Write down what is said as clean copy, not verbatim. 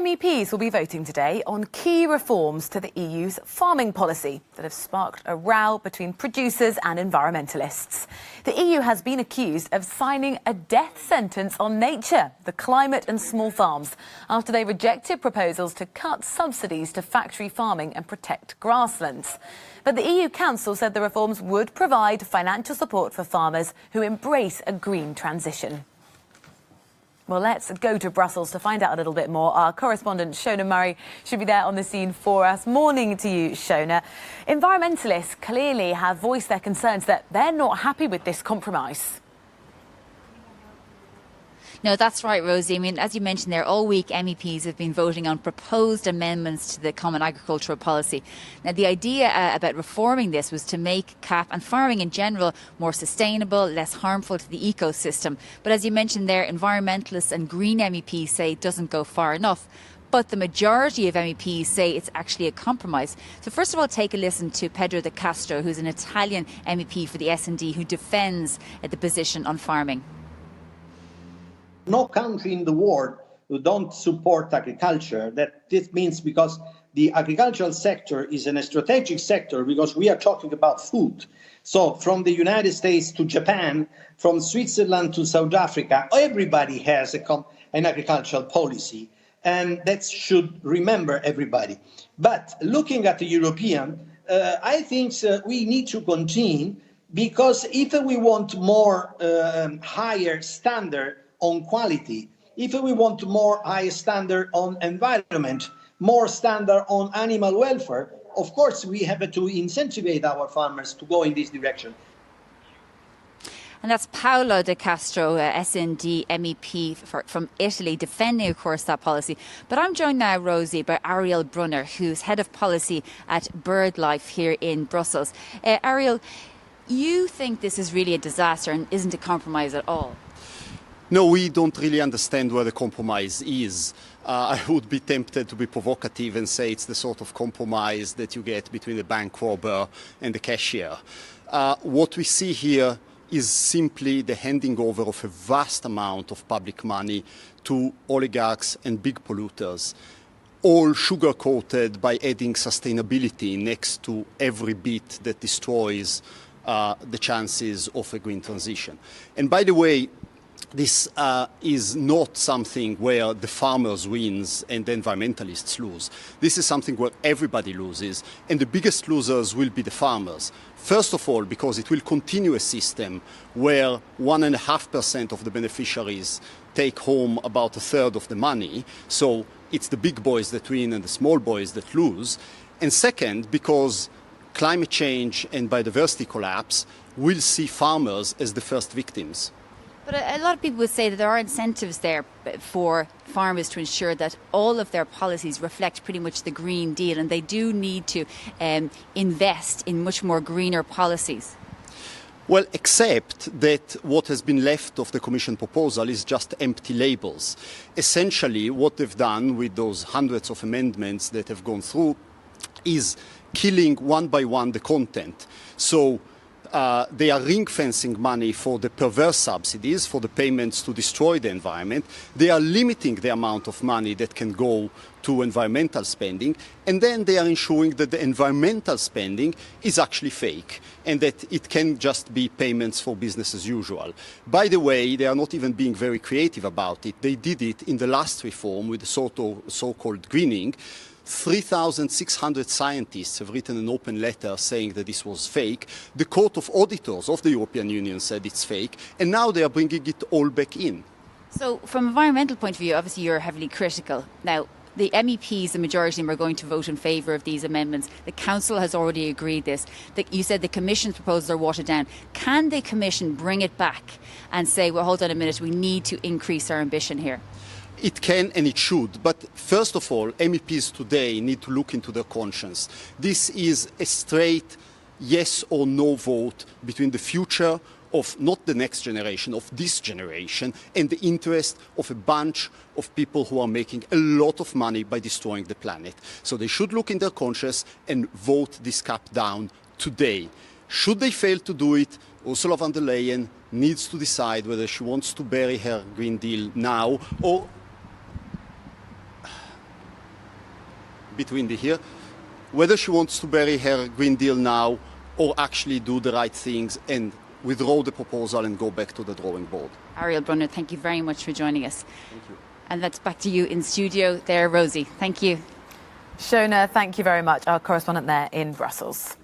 MEPs will be voting today on key reforms to the EU's farming policy that have sparked a row between producers and environmentalists. The EU has been accused of signing a death sentence on nature, the climate and small farms after they rejected proposals to cut subsidies to factory farming and protect grasslands. But the EU Council said the reforms would provide financial support for farmers who embrace a green transition. Well, let's go to Brussels to find out a little bit more. Our correspondent, Shona Murray, should be there on the scene for us. Morning to you, Shona. Environmentalists clearly have voiced their concerns that they're not happy with this compromise. No, that's right, Rosie. I mean, as you mentioned there, all week MEPs have been voting on proposed amendments to the Common Agricultural Policy. Now, the idea about reforming this was to make CAP and farming in general more sustainable, less harmful to the ecosystem. But as you mentioned there, environmentalists and Green MEPs say it doesn't go far enough. But the majority of MEPs say it's actually a compromise. So first of all, take a listen to Pedro de Castro, who's an Italian MEP for the S&D, who defends the position on farming. No country in the world who don't support agriculture. That this means because the agricultural sector is a strategic sector because we are talking about food. So from the United States to Japan, from Switzerland to South Africa, everybody has an agricultural policy. And that should remember everybody. But looking at the European, I think we need to continue because if we want more higher standard on quality, if we want more high standard on environment, more standard on animal welfare, of course we have to incentivize our farmers to go in this direction. And that's Paolo de Castro, SND MEP from Italy, defending, of course, that policy. But I'm joined now, Rosie, by Ariel Brunner, who's head of policy at BirdLife here in Brussels. Ariel, you think this is really a disaster and isn't a compromise at all? No, we don't really understand where the compromise is. I would be tempted to be provocative and say it's the sort of compromise that you get between the bank robber and the cashier. What we see here is simply the handing over of a vast amount of public money to oligarchs and big polluters, all sugar-coated by adding sustainability next to every bit that destroys the chances of a green transition. And by the way, this is not something where the farmers wins and the environmentalists lose. This is something where everybody loses, and the biggest losers will be the farmers. First of all, because it will continue a system where 1.5% of the beneficiaries take home about a third of the money. So it's the big boys that win and the small boys that lose. And second, because climate change and biodiversity collapse will see farmers as the first victims. But a lot of people would say that there are incentives there for farmers to ensure that all of their policies reflect pretty much the Green Deal, and they do need to invest in much more greener policies. Well, except that what has been left of the Commission proposal is just empty labels. Essentially, what they've done with those hundreds of amendments that have gone through is killing one by one the content. So they are ring-fencing money for the perverse subsidies, for the payments to destroy the environment. They are limiting the amount of money that can go to environmental spending. And then they are ensuring that the environmental spending is actually fake and that it can just be payments for business as usual. By the way, they are not even being very creative about it. They did it in the last reform with the so-called greening. 3,600 scientists have written an open letter saying that this was fake. The Court of Auditors of the European Union said it's fake, and now they are bringing it all back in. So from an environmental point of view, obviously you're heavily critical. Now, the MEPs, the majority of them, are going to vote in favour of these amendments. The Council has already agreed this. You said the Commission's proposals are watered down. Can the Commission bring it back and say, well, hold on a minute, we need to increase our ambition here? It can and it should, but first of all, MEPs today need to look into their conscience. This is a straight yes or no vote between the future of not the next generation, of this generation, and the interest of a bunch of people who are making a lot of money by destroying the planet. So they should look in their conscience and vote this cap down today. Should they fail to do it, Ursula von der Leyen needs to decide whether she wants to bury her Green Deal now or between the here, whether she wants to bury her Green Deal now or actually do the right things and withdraw the proposal and go back to the drawing board. Ariel Brunner, thank you very much for joining us. Thank you. And that's back to you in studio there, Rosie. Thank you. Shona, thank you very much, our correspondent there in Brussels.